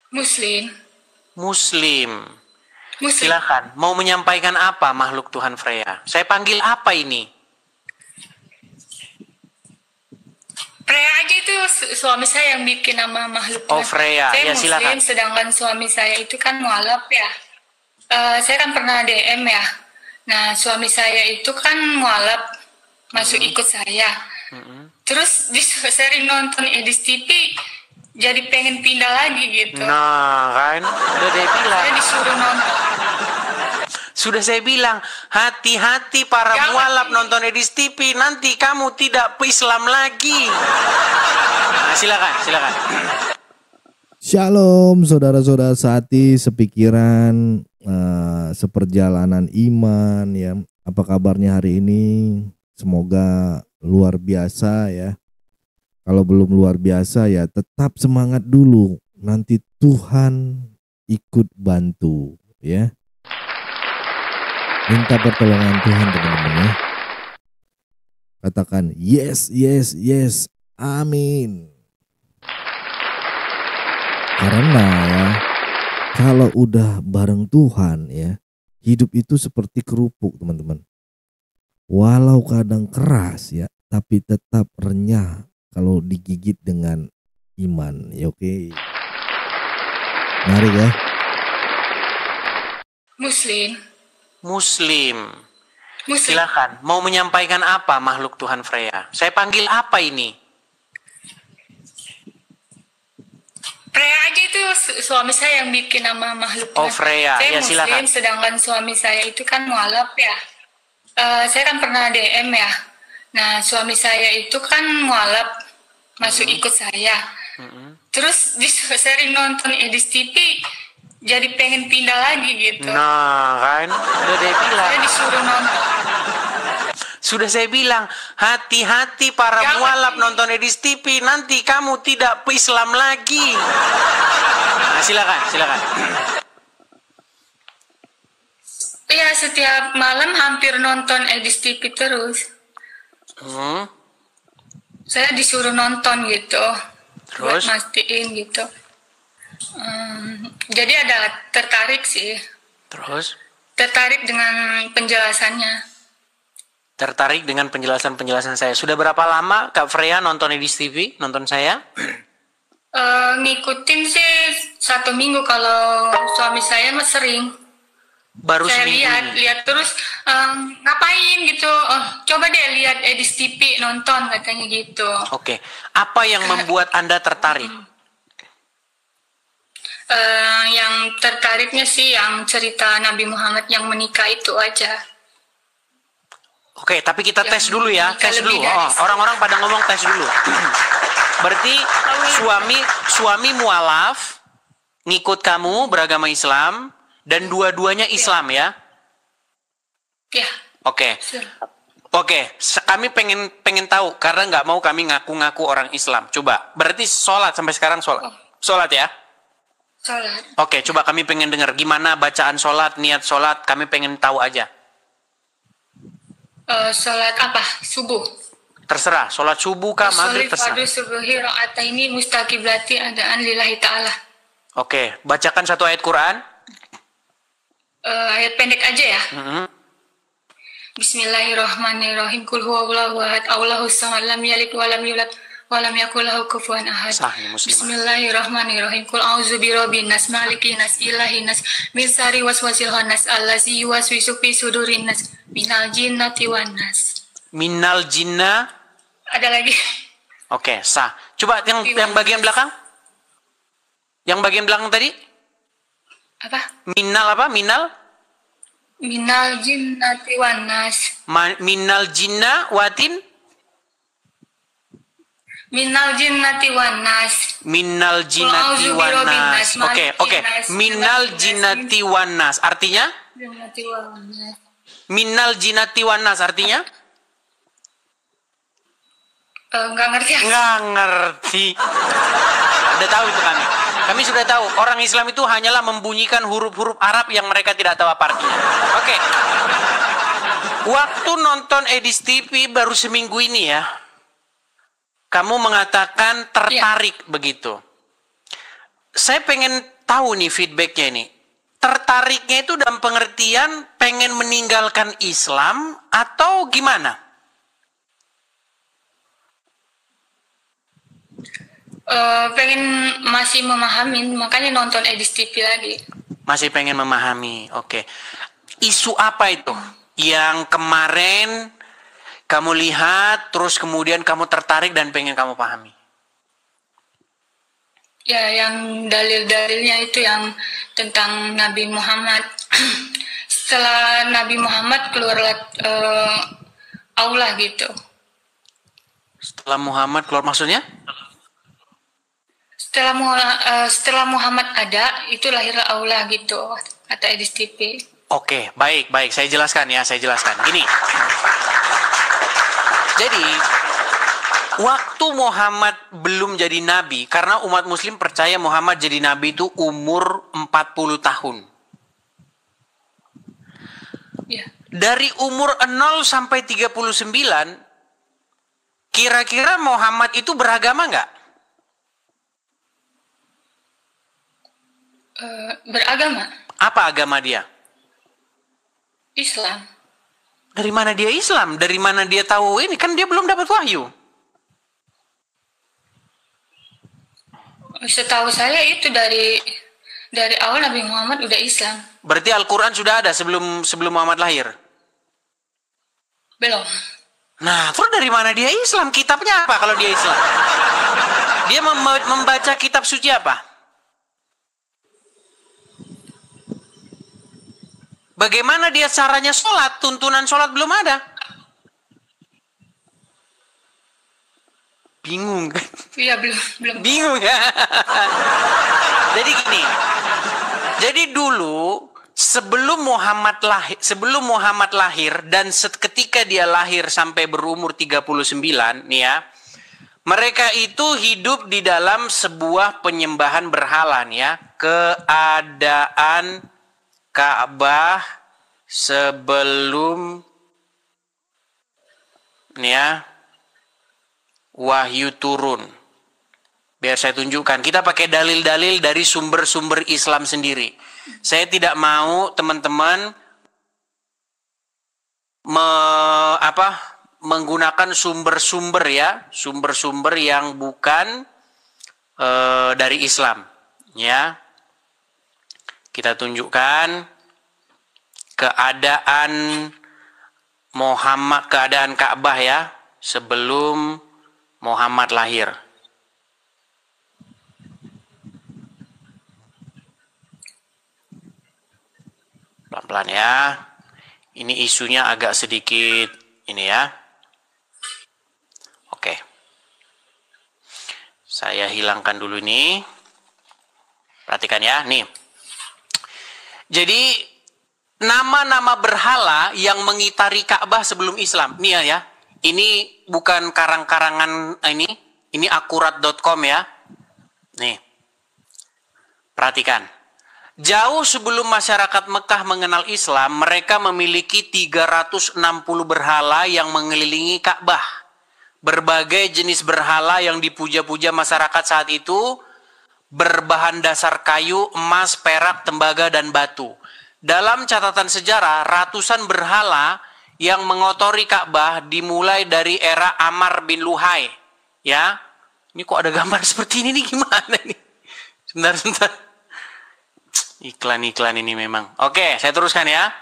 Muslim. Muslim. Muslim. Silakan. Mau menyampaikan apa makhluk Tuhan Freya? Saya panggil apa ini? Freya aja itu suami saya yang bikin nama makhluk Tuhan. Oh, Freya. Saya Ya, Muslim, silakan. sedangkan suami saya itu kan mualaf ya. Saya kan pernah DM ya. Nah, suami saya itu kan mualaf, masuk ikut saya. Terus sering nonton Edis TV, jadi pengen pindah lagi gitu. Nah, kan? Udah saya bilang. Saya disuruh nonton. Sudah saya bilang, hati-hati para mualaf nonton Edis TV, nanti kamu tidak Islam lagi. Nah, silakan, silakan. Shalom saudara-saudara sehati, sepikiran, seperjalanan iman ya. Apa kabarnya hari ini? Semoga luar biasa ya. Kalau belum luar biasa ya tetap semangat dulu. Nanti Tuhan ikut bantu ya. Minta pertolongan Tuhan teman-teman ya. Katakan yes, yes, yes. Amin. Karena ya, kalau udah bareng Tuhan ya, hidup itu seperti kerupuk teman-teman. Walau kadang keras ya, tapi tetap renyah kalau digigit dengan iman. Ya oke. Mari ya. Muslim. Muslim. Muslim. Silakan. Mau menyampaikan apa makhluk Tuhan Freya? Saya panggil apa ini? Freya aja itu suami saya yang bikin nama makhluk Tuhan. Oh, Freya. Saya Ya, Muslim, silakan. sedangkan suami saya itu kan mualaf ya. Saya kan pernah DM ya. Nah, suami saya itu kan mualaf, masuk ikut saya. Terus sering nonton Edis TV, jadi pengen pindah lagi gitu. Nah, kan? Udah saya bilang. Saya disuruh nonton. Sudah saya bilang, hati-hati para mualaf nonton Edis TV, nanti kamu tidak Islam lagi. Nah, silakan, silakan. Iya, setiap malam hampir nonton Edis TV terus. Saya disuruh nonton gitu. Terus? Buat mastiin gitu. Jadi ada tertarik sih. Terus? Tertarik dengan penjelasannya. Tertarik dengan penjelasan-penjelasan saya. Sudah berapa lama Kak Freya nonton Edis TV? Nonton saya? Ngikutin sih 1 minggu, kalau suami saya mah sering. Baru Saya seminggu. lihat terus, ngapain gitu. Coba deh lihat Edis TV, nonton katanya gitu. Oke. Apa yang membuat Anda tertarik? Yang tertariknya sih yang cerita Nabi Muhammad yang menikah itu aja. Oke, tapi kita tes dulu ya. Tes dulu. Orang-orang pada ngomong tes dulu. Berarti suami mualaf, ngikut kamu beragama Islam, dan dua-duanya Islam ya? Ya. Oke. Oke, kami pengen tahu karena nggak mau kami ngaku-ngaku orang Islam. Coba, berarti sholat sampai sekarang sholat ya? Sholat. Oke, coba kami pengen dengar gimana bacaan sholat, niat sholat, kami pengen tahu aja. Sholat apa? Subuh. Terserah, sholat subuh kah, maghrib, terserah. Fardu subuhi ra'ataini mustaqiblati adaan lillahi ta'ala. Oke, bacakan satu ayat Quran. Ayat pendek aja ya. Bismillahirrahmanirrahim. Qul huwallahu ahad, Allahus samad, lam yalid wa lam yulad wa lam yakul lahu kufuwan ahad. Sahih Muslim. Bismillahirrahmanirrahim. Qul a'udzu birabbin nas, malikin nas, ilahin nas, min syarri waswasil khannas, allazi yuwaswisu fi sudurin nas, minal jinnati wan nas. Minal jinna. Ada lagi. Oke, sah. Coba yang bagian belakang. Yang bagian belakang tadi? Apa? Minal apa? Minal? Minal jinnati wan nas. Minal jinna watin? Minal jinnati wan nas. Minal jinnati wan nas. Oke. Minal jinnati wan nas. Artinya? Jinnati wan nas. Minal jinnati wan nas artinya? Nggak ngerti. Nggak ngerti. Udah tahu itu kami. Kami sudah tahu orang Islam itu hanyalah membunyikan huruf-huruf Arab yang mereka tidak tahu apa artinya. Oke. Waktu nonton Edis TV baru seminggu ini ya, kamu mengatakan tertarik begitu. Saya pengen tahu nih feedbacknya ini. Tertariknya itu dalam pengertian pengen meninggalkan Islam atau gimana? Pengen masih memahami, makanya nonton Edis TV lagi. Masih pengen memahami, oke. Isu apa itu yang kemarin kamu lihat, terus kemudian kamu tertarik dan pengen kamu pahami? Ya, yang dalil-dalilnya itu yang tentang Nabi Muhammad. Setelah Nabi Muhammad keluarlah Allah gitu. Setelah Muhammad keluar maksudnya? Setelah Muhammad ada, itu lahirlah Allah gitu, kata Edis TV. Oke, baik. Saya jelaskan ya, Gini. Jadi, waktu Muhammad belum jadi nabi, karena umat muslim percaya Muhammad jadi nabi itu umur 40 tahun. Ya. Dari umur 0 sampai 39, kira-kira Muhammad itu beragama nggak? Beragama. Apa agama dia? Islam. Dari mana dia Islam? Dari mana dia tahu ini? Kan dia belum dapat wahyu. Setahu saya itu dari awal Nabi Muhammad udah Islam. Berarti Al-Quran sudah ada sebelum Muhammad lahir? Belum. Nah, terus dari mana dia Islam? Kitabnya apa kalau dia Islam? Dia membaca kitab suci apa? Bagaimana dia caranya sholat? Tuntunan sholat belum ada. Bingung kan? Iya, belum. Bingung ya? Jadi gini. Jadi dulu sebelum Muhammad lahir dan ketika dia lahir sampai berumur 39 nih ya. Mereka itu hidup di dalam sebuah penyembahan berhala nih ya. Keadaan Ka'bah sebelum nih ya wahyu turun. Biar saya tunjukkan. Kita pakai dalil-dalil dari sumber-sumber Islam sendiri. Saya tidak mau teman-teman menggunakan sumber-sumber ya, sumber-sumber yang bukan dari Islam, ya. Kita tunjukkan keadaan keadaan Ka'bah ya sebelum Muhammad lahir. Pelan-pelan ya. Ini isunya agak sedikit ini ya. Oke. Saya hilangkan dulu ini. Perhatikan ya, nih. Jadi nama-nama berhala yang mengitari Ka'bah sebelum Islam. Nih ya. Ini bukan karang-karangan ini akurat.com ya. Nih. Perhatikan. Jauh sebelum masyarakat Mekah mengenal Islam, mereka memiliki 360 berhala yang mengelilingi Ka'bah. Berbagai jenis berhala yang dipuja-puja masyarakat saat itu berbahan dasar kayu, emas, perak, tembaga, dan batu. Dalam catatan sejarah, ratusan berhala yang mengotori Ka'bah dimulai dari era Amr bin Luhai. Ya, ini kok ada gambar seperti ini nih, gimana nih? Sebentar. Iklan-iklan ini memang. Oke, saya teruskan ya.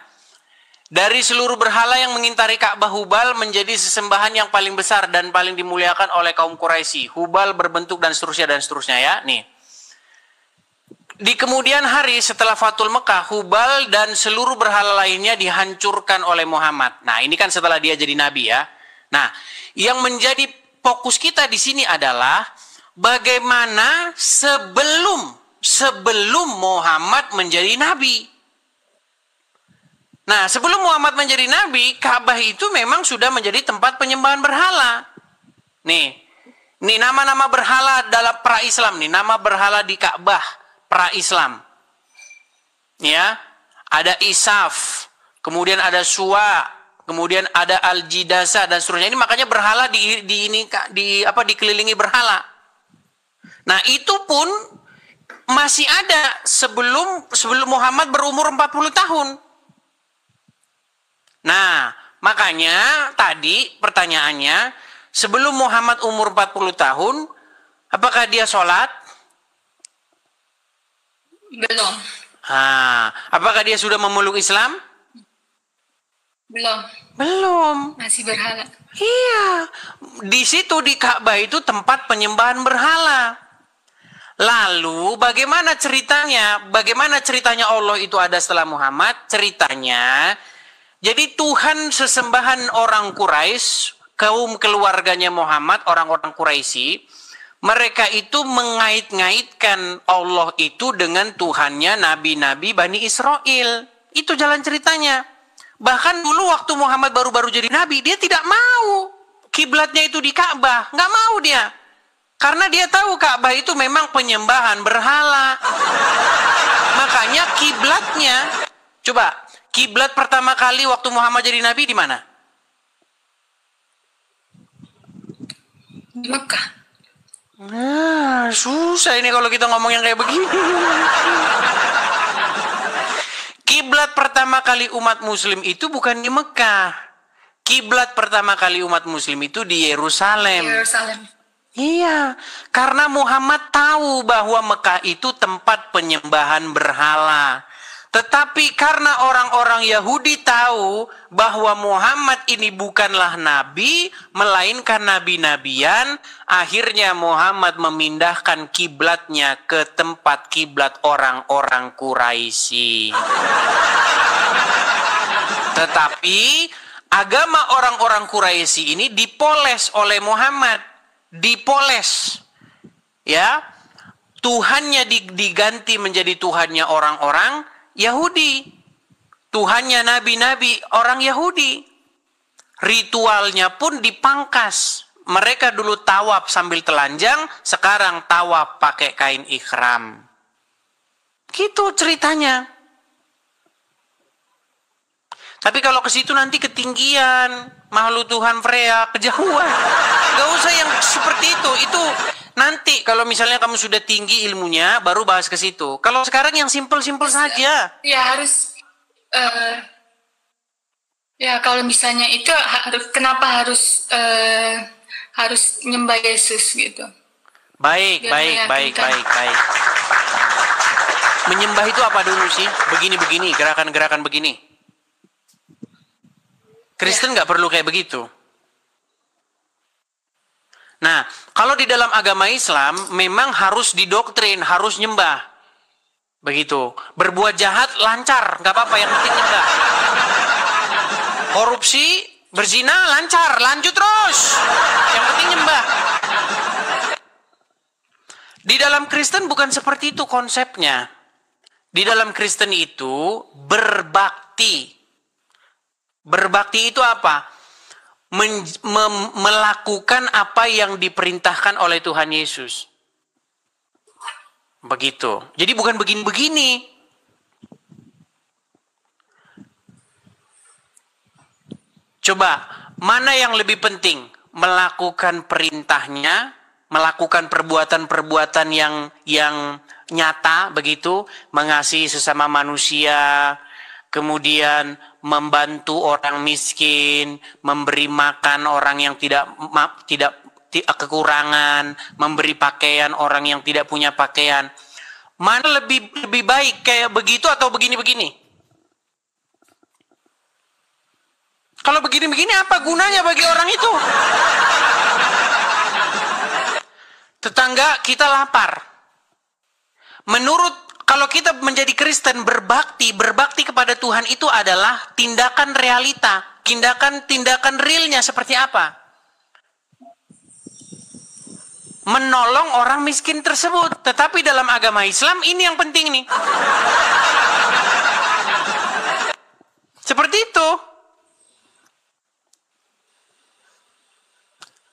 Dari seluruh berhala yang mengitari Ka'bah, Hubal menjadi sesembahan yang paling besar dan paling dimuliakan oleh kaum Quraisy. Hubal berbentuk dan seterusnya ya. Nih. Di kemudian hari setelah Fathul Mekah, Hubal dan seluruh berhala lainnya dihancurkan oleh Muhammad. Nah, ini kan setelah dia jadi nabi ya. Nah, yang menjadi fokus kita di sini adalah bagaimana sebelum Muhammad menjadi nabi. Nah, sebelum Muhammad menjadi nabi, Ka'bah itu memang sudah menjadi tempat penyembahan berhala. Nih nama-nama berhala dalam pra-Islam nih, nama berhala di Ka'bah pra-Islam. Ya, ada Isaf, kemudian ada Suwa, kemudian ada Al-Jidasa dan seterusnya. Ini makanya berhala dikelilingi berhala. Nah, itu pun masih ada sebelum Muhammad berumur 40 tahun. Nah, makanya tadi pertanyaannya, sebelum Muhammad umur 40 tahun, apakah dia sholat? Belum. Apakah dia sudah memeluk Islam? Belum. Belum. Masih berhala. Iya. Di situ di Ka'bah itu tempat penyembahan berhala. Lalu bagaimana ceritanya? Bagaimana ceritanya Allah itu ada setelah Muhammad? Ceritanya, jadi Tuhan sesembahan orang Quraisy, kaum keluarganya Muhammad, orang-orang Quraisy, mereka itu mengait-ngaitkan Allah itu dengan Tuhannya nabi-nabi Bani Israel. Itu jalan ceritanya. Bahkan dulu waktu Muhammad baru-baru jadi nabi, dia tidak mau kiblatnya itu di Ka'bah, nggak mau dia. Karena dia tahu Ka'bah itu memang penyembahan berhala. Makanya kiblatnya, coba, kiblat pertama kali waktu Muhammad jadi nabi di mana? Di Mekah. Nah, susah ini kalau kita ngomong yang kayak begini. Kiblat pertama kali umat muslim itu bukan di Mekah. Kiblat pertama kali umat muslim itu di Yerusalem. Iya, karena Muhammad tahu bahwa Mekah itu tempat penyembahan berhala. Tetapi karena orang-orang Yahudi tahu bahwa Muhammad ini bukanlah nabi, melainkan nabi-nabian, akhirnya Muhammad memindahkan kiblatnya ke tempat kiblat orang-orang Quraisy. Tetapi agama orang-orang Quraisy ini dipoles oleh Muhammad. Dipoles, ya, Tuhannya diganti menjadi Tuhannya orang-orang Yahudi, Tuhannya nabi-nabi orang Yahudi, ritualnya pun dipangkas. Mereka dulu tawaf sambil telanjang, sekarang tawaf pakai kain ihram. Gitu ceritanya. Tapi kalau ke situ nanti ketinggian, makhluk Tuhan Freya, kejauhan. Gak usah yang seperti itu. Itu nanti kalau misalnya kamu sudah tinggi ilmunya, baru bahas ke situ. Kalau sekarang yang simpel-simpel saja. Ya harus. Ya kalau misalnya itu kenapa harus nyembah Yesus gitu? Baik. Menyembah itu apa dulu sih? Begini, gerakan-gerakan begini. Kristen nggak perlu kayak begitu. Nah, kalau di dalam agama Islam memang harus didoktrin, harus nyembah. Begitu. Berbuat jahat lancar, nggak apa-apa, yang penting nyembah. Korupsi, berzina lancar, lanjut terus. Yang penting nyembah. Di dalam Kristen bukan seperti itu konsepnya. Di dalam Kristen itu berbakti. Berbakti itu apa? Melakukan apa yang diperintahkan oleh Tuhan Yesus. Begitu. Jadi bukan begini-begini. Coba, mana yang lebih penting? Melakukan perintahnya, melakukan perbuatan-perbuatan yang nyata, begitu, mengasihi sesama manusia, kemudian membantu orang miskin, memberi makan orang yang tidak kekurangan, memberi pakaian orang yang tidak punya pakaian. Mana lebih baik, kayak begitu atau begini-begini? Kalau begini-begini apa gunanya bagi orang itu? Tetangga kita lapar. Kalau kita menjadi Kristen berbakti kepada Tuhan itu adalah tindakan realita, tindakan realnya seperti apa? Menolong orang miskin tersebut. Tetapi dalam agama Islam ini yang penting nih. Seperti itu.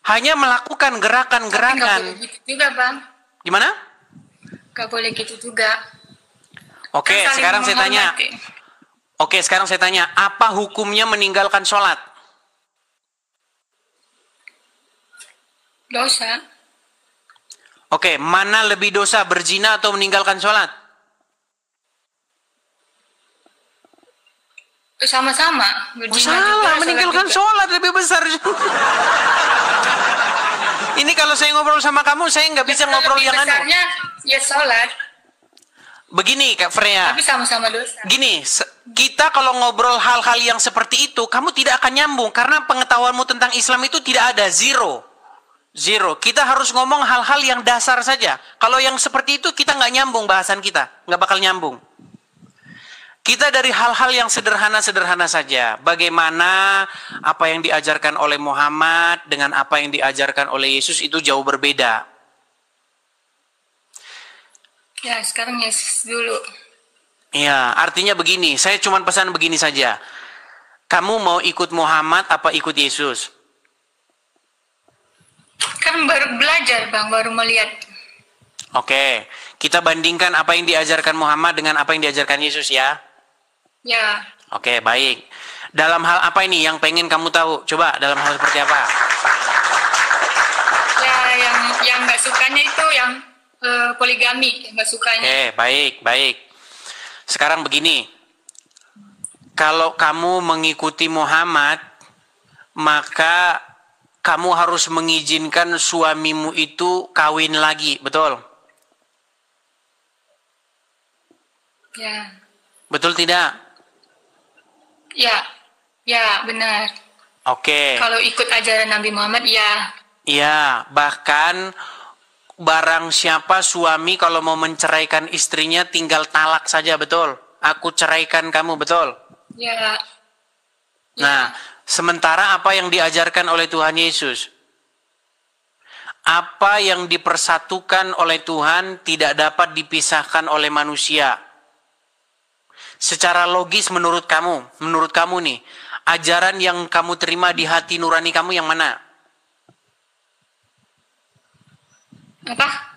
Hanya melakukan gerakan-gerakan. Gak boleh gitu juga, Bang. Gimana? Gak boleh gitu juga. Oke, sekarang saya tanya. Apa hukumnya meninggalkan sholat? Dosa. Oke, mana lebih dosa, berzina atau meninggalkan sholat? Sama-sama. Salah, meninggalkan sholat lebih besar. Ini kalau saya ngobrol sama kamu, saya nggak bisa ngobrol yang anu. Besarnya ya sholat. Begini Kak Freya. Tapi sama-sama dosa. Gini, kita kalau ngobrol hal-hal yang seperti itu, kamu tidak akan nyambung. Karena pengetahuanmu tentang Islam itu tidak ada, zero. Kita harus ngomong hal-hal yang dasar saja. Kalau yang seperti itu kita nggak nyambung bahasan kita, nggak bakal nyambung. Kita dari hal-hal yang sederhana-sederhana saja. Bagaimana apa yang diajarkan oleh Muhammad dengan apa yang diajarkan oleh Yesus itu jauh berbeda. Ya, sekarang Yesus dulu. Ya, artinya begini. Saya cuma pesan begini saja. Kamu mau ikut Muhammad apa ikut Yesus? Kan baru belajar Bang, baru melihat. Oke, kita bandingkan apa yang diajarkan Muhammad dengan apa yang diajarkan Yesus ya. Ya. Oke, baik. Dalam hal apa ini yang pengen kamu tahu? Coba dalam hal seperti apa? Ya, yang nggak sukanya itu yang poligami, yang nggak sukanya. Oke, baik. Sekarang begini. Kalau kamu mengikuti Muhammad, maka kamu harus mengizinkan suamimu itu kawin lagi, betul? Ya. Betul tidak? Ya, benar. Oke. Kalau ikut ajaran Nabi Muhammad, ya. Ya, bahkan barang siapa suami kalau mau menceraikan istrinya tinggal talak saja, betul? Aku ceraikan kamu, betul? Ya. Nah, sementara apa yang diajarkan oleh Tuhan Yesus? Apa yang dipersatukan oleh Tuhan tidak dapat dipisahkan oleh manusia. Secara logis menurut kamu nih, ajaran yang kamu terima di hati nurani kamu yang mana? Apa?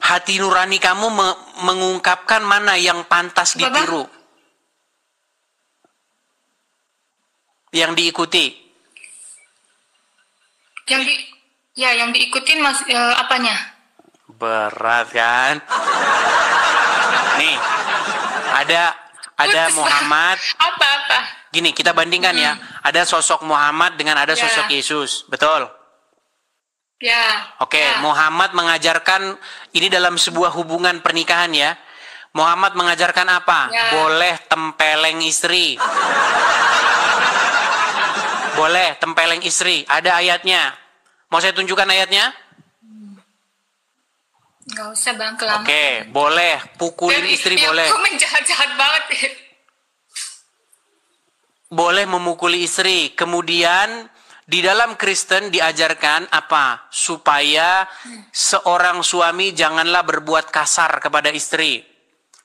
Hati nurani kamu mengungkapkan mana yang pantas ditiru, yang diikuti. Yang diikutin apanya? Berat kan? Nih, ada Muhammad. Apa? Gini, kita bandingkan ya. Ada sosok Muhammad dengan ada sosok Yesus, betul? Ya. Oke, Muhammad mengajarkan ini dalam sebuah hubungan pernikahan ya. Muhammad mengajarkan apa? Ya. Boleh tempeleng istri. Boleh tempeleng istri. Ada ayatnya. Mau saya tunjukkan ayatnya? Nggak usah Bang, kelamaan. Oke, boleh pukulin istri, boleh. Komen jahat-jahat banget. Boleh memukuli istri. Kemudian di dalam Kristen diajarkan apa? Supaya seorang suami janganlah berbuat kasar kepada istri.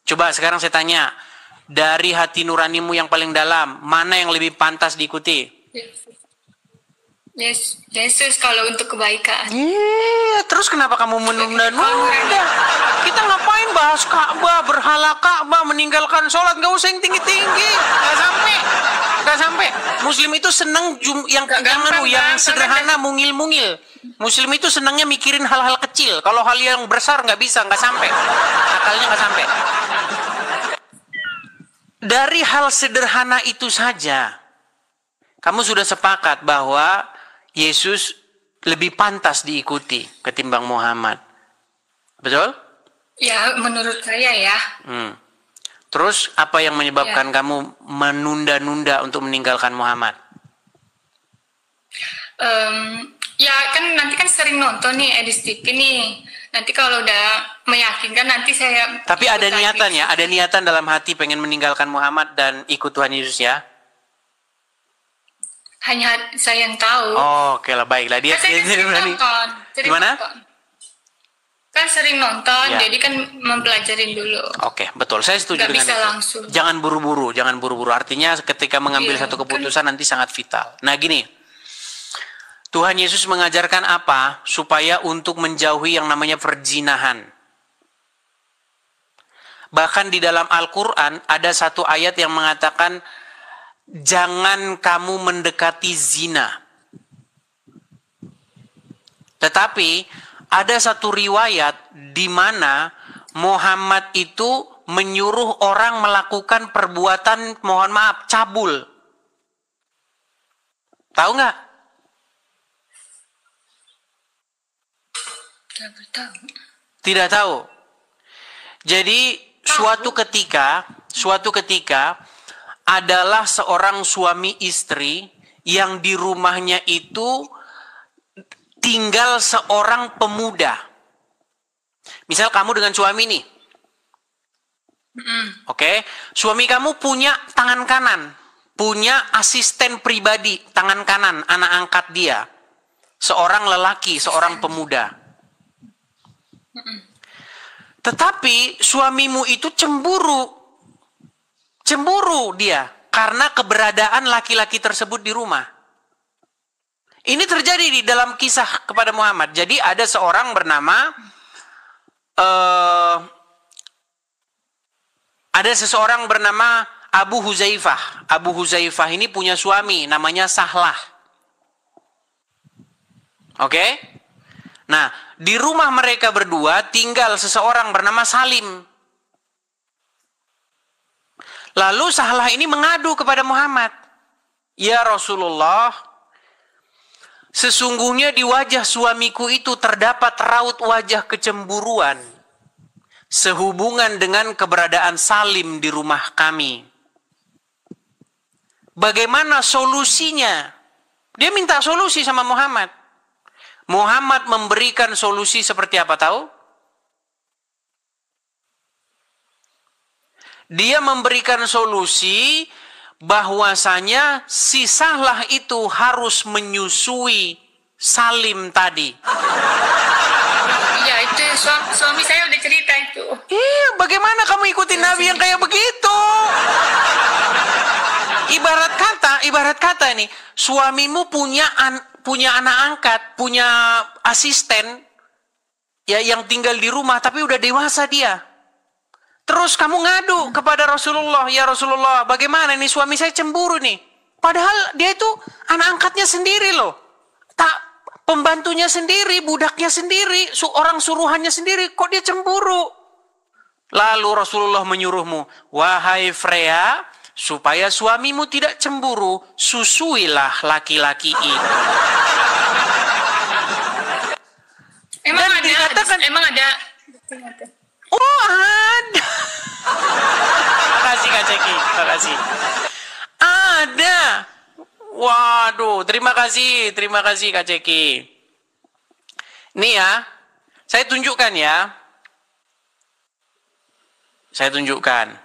Coba sekarang saya tanya, dari hati nuranimu yang paling dalam, mana yang lebih pantas diikuti? Yesus kalau untuk kebaikan. Iya, terus kenapa kamu menunda-nunda? Kita ngapain bahas Ka'bah, berhala Ka'bah, meninggalkan sholat, gak usah yang tinggi-tinggi. Gak sampai. Muslim itu senang yang sederhana, mungil-mungil. Muslim itu senangnya mikirin hal-hal kecil. Kalau hal yang besar nggak bisa, nggak sampai. Akalnya nggak sampai. Dari hal sederhana itu saja, kamu sudah sepakat bahwa Yesus lebih pantas diikuti ketimbang Muhammad. Betul? Ya, menurut saya ya. Terus apa yang menyebabkan kamu menunda-nunda untuk meninggalkan Muhammad? Ya kan nanti kan sering nonton nih Edis TV nih. Nanti kalau udah meyakinkan nanti saya. Tapi ada niatan ya, ada niatan dalam hati pengen meninggalkan Muhammad dan ikut Tuhan Yesus ya? Hanya saya yang tahu. Oh, oke lah, baiklah. Dia sering berani. Nonton. Gimana? Kan sering nonton, jadi kan mempelajarin dulu. Oke, betul. Saya setuju dengan bisa itu. Langsung. Jangan buru-buru. Artinya ketika mengambil satu keputusan nanti sangat vital. Nah gini, Tuhan Yesus mengajarkan apa? Supaya untuk menjauhi yang namanya perzinahan. Bahkan di dalam Al-Quran ada satu ayat yang mengatakan, jangan kamu mendekati zina. Tetapi ada satu riwayat di mana Muhammad itu menyuruh orang melakukan perbuatan, mohon maaf, cabul. Tahu nggak? Tidak tahu. Jadi suatu ketika adalah seorang suami istri yang di rumahnya itu tinggal seorang pemuda. Misal kamu dengan suami nih. Oke, suami kamu punya tangan kanan, punya asisten pribadi tangan kanan, anak angkat dia. Seorang lelaki, seorang pemuda. Tetapi suamimu itu cemburu. Cemburu dia karena keberadaan laki-laki tersebut di rumah. Ini terjadi di dalam kisah kepada Muhammad. Jadi ada seorang bernama ada seseorang bernama Abu Huzaifah. Abu Huzaifah ini punya suami namanya Sahlah. Oke? Nah, di rumah mereka berdua tinggal seseorang bernama Salim. Lalu Sahlah ini mengadu kepada Muhammad. Ya Rasulullah, sesungguhnya di wajah suamiku itu terdapat raut wajah kecemburuan sehubungan dengan keberadaan Salim di rumah kami. Bagaimana solusinya? Dia minta solusi sama Muhammad. Muhammad memberikan solusi seperti apa tahu? Dia memberikan solusi bahwasanya si Sahlah itu harus menyusui Salim tadi. Iya, itu suami saya udah cerita itu. Iya, bagaimana kamu ikutin Nabi yang kayak begitu? Ibarat kata ini, suamimu punya anak angkat, punya asisten ya yang tinggal di rumah tapi udah dewasa dia. Terus kamu ngadu kepada Rasulullah, ya Rasulullah, bagaimana nih suami saya cemburu nih. Padahal dia itu anak angkatnya sendiri loh. Pembantunya sendiri, budaknya sendiri, orang suruhannya sendiri, kok dia cemburu? Lalu Rasulullah menyuruhmu, wahai Freya, supaya suamimu tidak cemburu, susuilah laki-laki itu. Emang ada. Oh ada. Makasih Kak Ceki, makasih. Ada. Waduh, terima kasih Kak Ceki. Nih ya, saya tunjukkan ya. Saya tunjukkan.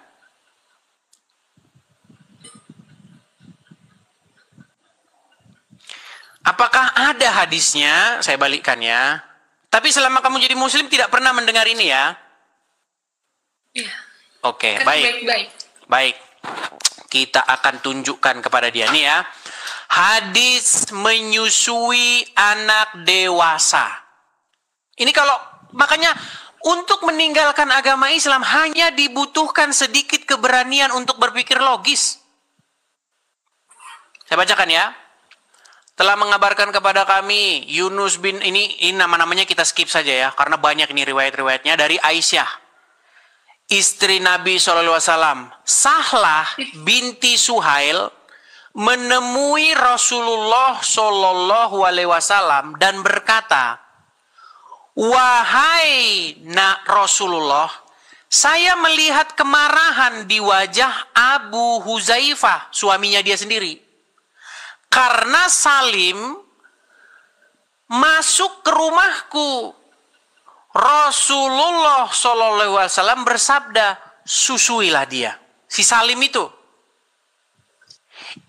Apakah ada hadisnya? Saya balikkan ya. Tapi selama kamu jadi muslim tidak pernah mendengar ini ya? Iya. Oke, baik. Kita akan tunjukkan kepada dia nih ya. Hadis menyusui anak dewasa. Ini kalau makanya untuk meninggalkan agama Islam hanya dibutuhkan sedikit keberanian untuk berpikir logis. Saya bacakan ya. Telah mengabarkan kepada kami Yunus bin ini nama-namanya kita skip saja ya karena banyak ini riwayat-riwayatnya dari Aisyah, istri Nabi SAW. Sahlah binti Suhail menemui Rasulullah SAW dan berkata, wahai Rasulullah, saya melihat kemarahan di wajah Abu Huzaifah, suaminya dia sendiri. Karena Salim masuk ke rumahku. Rasulullah SAW bersabda, susuilah dia. Si Salim itu.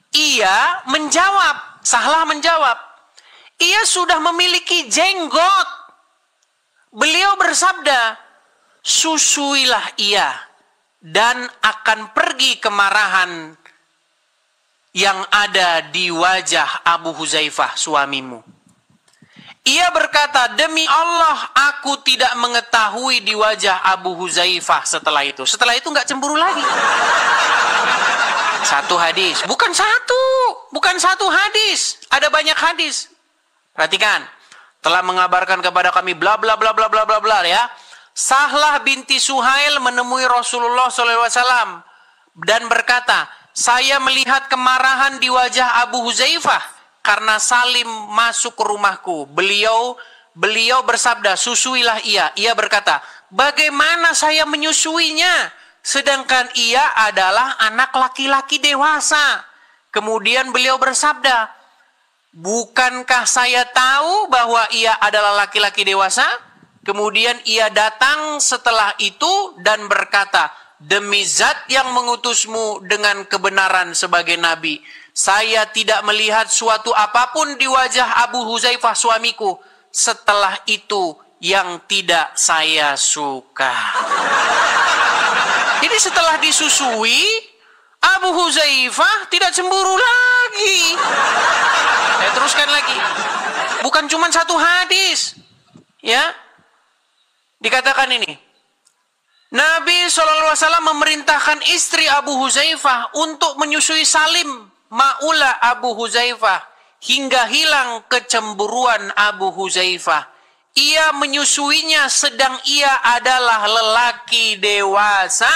Ia menjawab, Sahlah menjawab, ia sudah memiliki jenggot. Beliau bersabda, susuilah ia dan akan pergi kemarahan yang ada di wajah Abu Huzaifah suamimu. Ia berkata, demi Allah aku tidak mengetahui di wajah Abu Huzaifah setelah itu. Setelah itu nggak cemburu lagi. Satu hadis, bukan satu hadis, ada banyak hadis. Perhatikan, telah mengabarkan kepada kami bla bla bla bla bla bla bla ya. Sahlah binti Suhail menemui Rasulullah SAW dan berkata, saya melihat kemarahan di wajah Abu Huzaifah karena Salim masuk ke rumahku. Beliau bersabda, susuilah ia. Ia berkata, bagaimana saya menyusuinya? Sedangkan ia adalah anak laki-laki dewasa. Kemudian beliau bersabda, bukankah saya tahu bahwa ia adalah laki-laki dewasa? Kemudian ia datang setelah itu dan berkata, demi zat yang mengutusmu dengan kebenaran sebagai nabi, saya tidak melihat suatu apapun di wajah Abu Huzaifah suamiku setelah itu yang tidak saya suka. Jadi setelah disusui, Abu Huzaifah tidak cemburu lagi. Saya teruskan lagi. Bukan cuma satu hadis. Ya. Dikatakan ini. Nabi SAW memerintahkan istri Abu Huzaifah untuk menyusui Salim, maula Abu Huzaifah, hingga hilang kecemburuan Abu Huzaifah. Ia menyusuinya sedang ia adalah lelaki dewasa.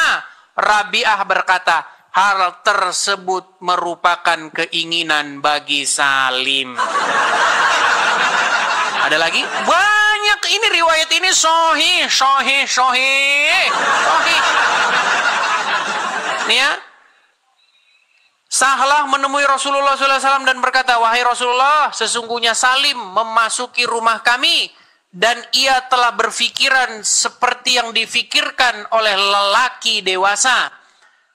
Rabi'ah berkata, hal tersebut merupakan keinginan bagi Salim. Ada lagi? Banyak ini riwayat ini sahih. Nih ya. Sahlah menemui Rasulullah SAW dan berkata, wahai Rasulullah, sesungguhnya Salim memasuki rumah kami dan ia telah berfikiran seperti yang difikirkan oleh lelaki dewasa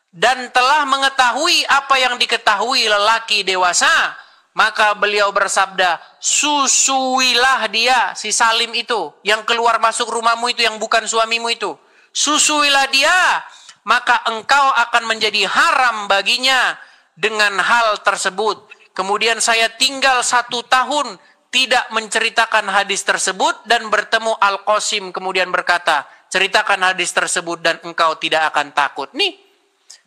dan telah mengetahui apa yang diketahui lelaki dewasa. Maka beliau bersabda, susuilah dia, si Salim itu, yang keluar masuk rumahmu itu, yang bukan suamimu itu. Susuilah dia, maka engkau akan menjadi haram baginya dengan hal tersebut. Kemudian saya tinggal 1 tahun, tidak menceritakan hadis tersebut, dan bertemu Al-Qasim, kemudian berkata, ceritakan hadis tersebut dan engkau tidak akan takut. Nih,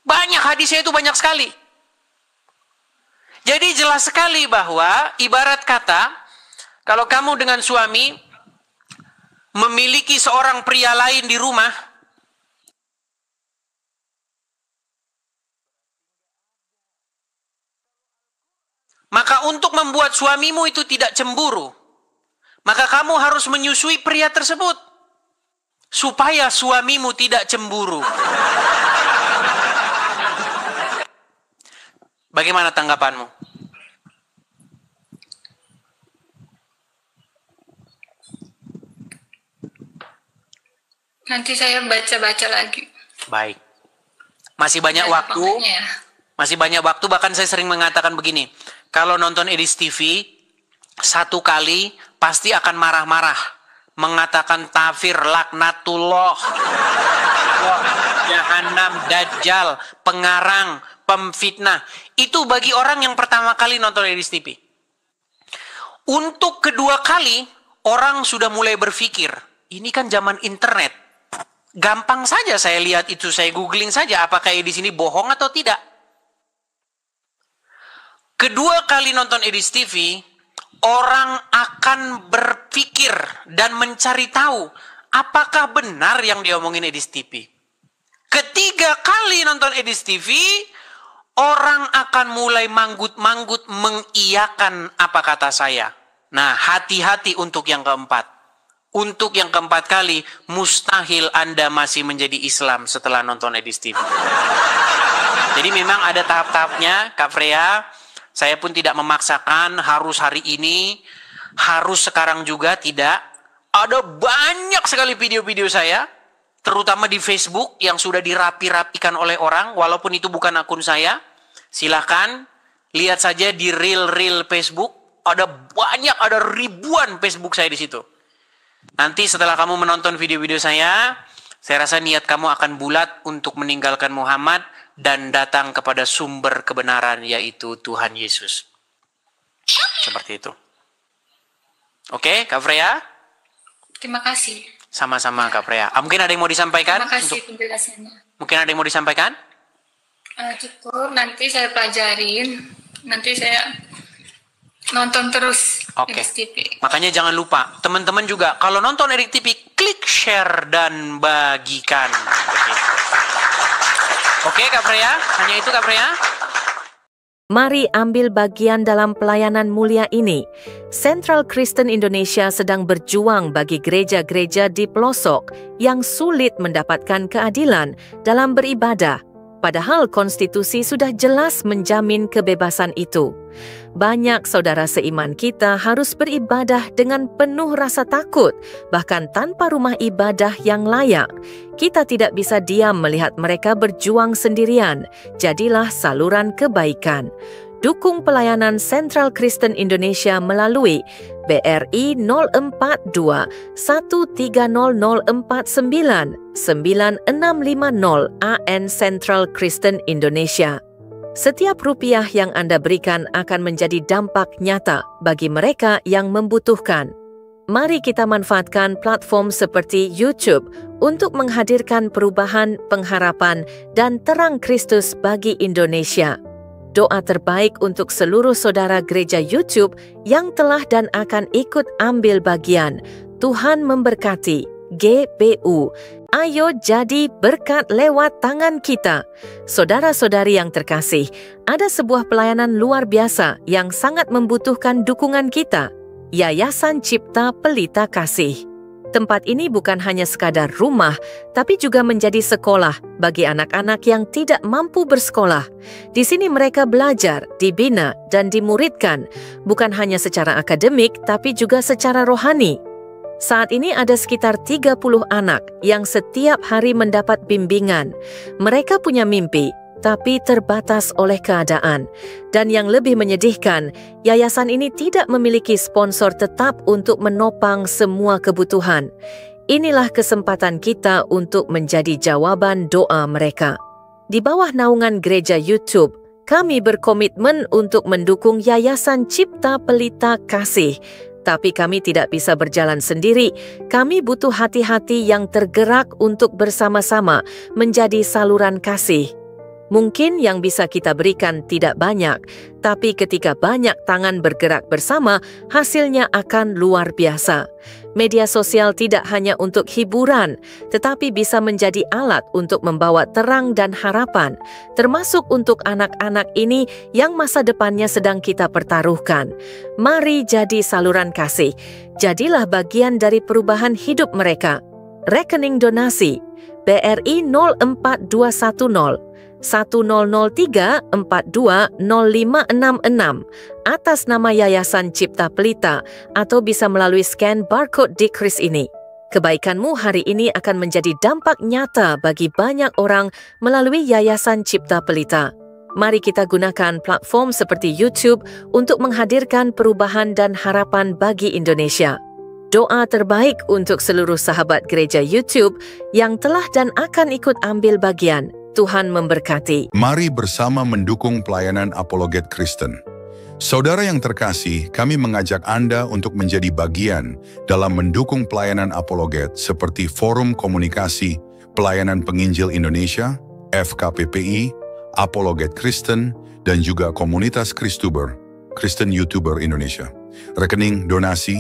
banyak hadisnya itu, banyak sekali. Jadi jelas sekali bahwa ibarat kata, kalau kamu dengan suami memiliki seorang pria lain di rumah, maka untuk membuat suamimu itu tidak cemburu, maka kamu harus menyusui pria tersebut, supaya suamimu tidak cemburu. Bagaimana tanggapanmu? Nanti saya baca-baca lagi. Baik. Masih banyak waktu. Ya. Masih banyak waktu, bahkan saya sering mengatakan begini. Kalau nonton Edis TV, 1 kali pasti akan marah-marah. Mengatakan tafsir, laknatullah, Jahannam, Dajjal, pengarang, pemfitnah. Itu bagi orang yang pertama kali nonton Edis TV. Untuk kedua kali, orang sudah mulai berpikir, ini kan zaman internet. Gampang saja saya lihat itu, saya googling saja apakah Edis ini bohong atau tidak. Kedua kali nonton Edis TV, orang akan berpikir dan mencari tahu apakah benar yang diomongin Edis TV. Ketiga kali nonton Edis TV, orang akan mulai manggut-manggut mengiyakan apa kata saya. Nah, hati-hati untuk yang keempat. Untuk yang keempat kali, mustahil Anda masih menjadi Islam setelah nonton Edis TV. Jadi memang ada tahap-tahapnya, Kak Freya. Saya pun tidak memaksakan harus hari ini, harus sekarang juga, tidak. Ada banyak sekali video-video saya, terutama di Facebook yang sudah dirapi-rapikan oleh orang, walaupun itu bukan akun saya. Silahkan lihat saja di reel Facebook. Ada banyak, ada ribuan Facebook saya di situ. Nanti setelah kamu menonton video-video saya rasa niat kamu akan bulat untuk meninggalkan Muhammad dan datang kepada sumber kebenaran, yaitu Tuhan Yesus. Seperti itu. Oke, Kak Freya? Terima kasih. Sama-sama, Kak Freya. Mungkin ada yang mau disampaikan? Terima kasih penjelasannya. Mungkin ada yang mau disampaikan? Cukup, nanti saya pelajarin. Nanti saya nonton terus. Oke. Erik TV. Makanya jangan lupa, teman-teman juga kalau nonton Erik TV, klik share dan bagikan. Oke, Kak Freya, hanya itu Kak Freya. Mari ambil bagian dalam pelayanan mulia ini. Central Kristen Indonesia sedang berjuang bagi gereja-gereja di pelosok yang sulit mendapatkan keadilan dalam beribadah. Padahal konstitusi sudah jelas menjamin kebebasan itu. Banyak saudara seiman kita harus beribadah dengan penuh rasa takut, bahkan tanpa rumah ibadah yang layak. Kita tidak bisa diam melihat mereka berjuang sendirian. Jadilah saluran kebaikan. Dukung pelayanan Central Kristen Indonesia melalui BRI 042 130049 9650 AN Central Kristen Indonesia. Setiap rupiah yang Anda berikan akan menjadi dampak nyata bagi mereka yang membutuhkan. Mari kita manfaatkan platform seperti YouTube untuk menghadirkan perubahan, pengharapan, dan terang Kristus bagi Indonesia. Doa terbaik untuk seluruh saudara gereja YouTube yang telah dan akan ikut ambil bagian. Tuhan memberkati. GBU. Ayo jadi berkat lewat tangan kita. Saudara-saudari yang terkasih, ada sebuah pelayanan luar biasa yang sangat membutuhkan dukungan kita. Yayasan Cipta Pelita Kasih. Tempat ini bukan hanya sekadar rumah, tapi juga menjadi sekolah bagi anak-anak yang tidak mampu bersekolah. Di sini mereka belajar, dibina, dan dimuridkan, bukan hanya secara akademik, tapi juga secara rohani. Saat ini ada sekitar 30 anak yang setiap hari mendapat bimbingan. Mereka punya mimpi, tapi terbatas oleh keadaan. Dan yang lebih menyedihkan, yayasan ini tidak memiliki sponsor tetap untuk menopang semua kebutuhan. Inilah kesempatan kita untuk menjadi jawaban doa mereka. Di bawah naungan gereja YouTube, kami berkomitmen untuk mendukung Yayasan Cipta Pelita Kasih. Tapi kami tidak bisa berjalan sendiri. Kami butuh hati-hati yang tergerak untuk bersama-sama menjadi saluran kasih. Mungkin yang bisa kita berikan tidak banyak, tapi ketika banyak tangan bergerak bersama, hasilnya akan luar biasa. Media sosial tidak hanya untuk hiburan, tetapi bisa menjadi alat untuk membawa terang dan harapan, termasuk untuk anak-anak ini yang masa depannya sedang kita pertaruhkan. Mari jadi saluran kasih. Jadilah bagian dari perubahan hidup mereka. Rekening donasi BRI 04210 1003 42 0566 atas nama Yayasan Cipta Pelita atau bisa melalui scan barcode di kris ini. Kebaikanmu hari ini akan menjadi dampak nyata bagi banyak orang melalui Yayasan Cipta Pelita. Mari kita gunakan platform seperti YouTube untuk menghadirkan perubahan dan harapan bagi Indonesia. Doa terbaik untuk seluruh sahabat gereja YouTube yang telah dan akan ikut ambil bagian. Tuhan memberkati. Mari bersama mendukung pelayanan Apologet Kristen. Saudara yang terkasih, kami mengajak Anda untuk menjadi bagian dalam mendukung pelayanan Apologet seperti Forum Komunikasi Pelayanan Penginjil Indonesia, FKPPI, Apologet Kristen, dan juga Komunitas Kristuber, Kristen YouTuber Indonesia. Rekening donasi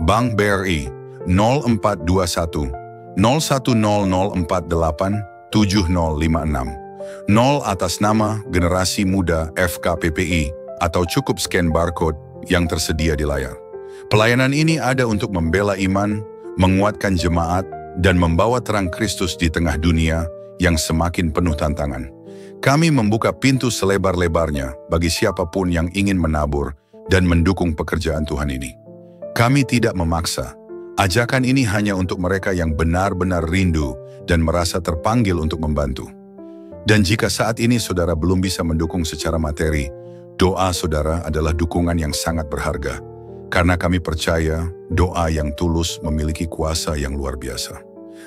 Bank BRI 0421 010048 7056 0 atas nama Generasi Muda FKPPI atau cukup scan barcode yang tersedia di layar. Pelayanan ini ada untuk membela iman, menguatkan jemaat, dan membawa terang Kristus di tengah dunia yang semakin penuh tantangan. Kami membuka pintu selebar-lebarnya bagi siapapun yang ingin menabur dan mendukung pekerjaan Tuhan ini. Kami tidak memaksa. Ajakan ini hanya untuk mereka yang benar-benar rindu dan merasa terpanggil untuk membantu. Dan jika saat ini saudara belum bisa mendukung secara materi, doa saudara adalah dukungan yang sangat berharga. Karena kami percaya doa yang tulus memiliki kuasa yang luar biasa.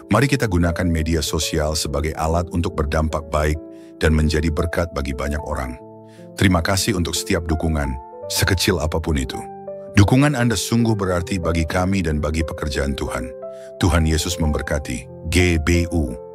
Mari kita gunakan media sosial sebagai alat untuk berdampak baik dan menjadi berkat bagi banyak orang. Terima kasih untuk setiap dukungan, sekecil apapun itu. Dukungan Anda sungguh berarti bagi kami dan bagi pekerjaan Tuhan. Tuhan Yesus memberkati. GBU.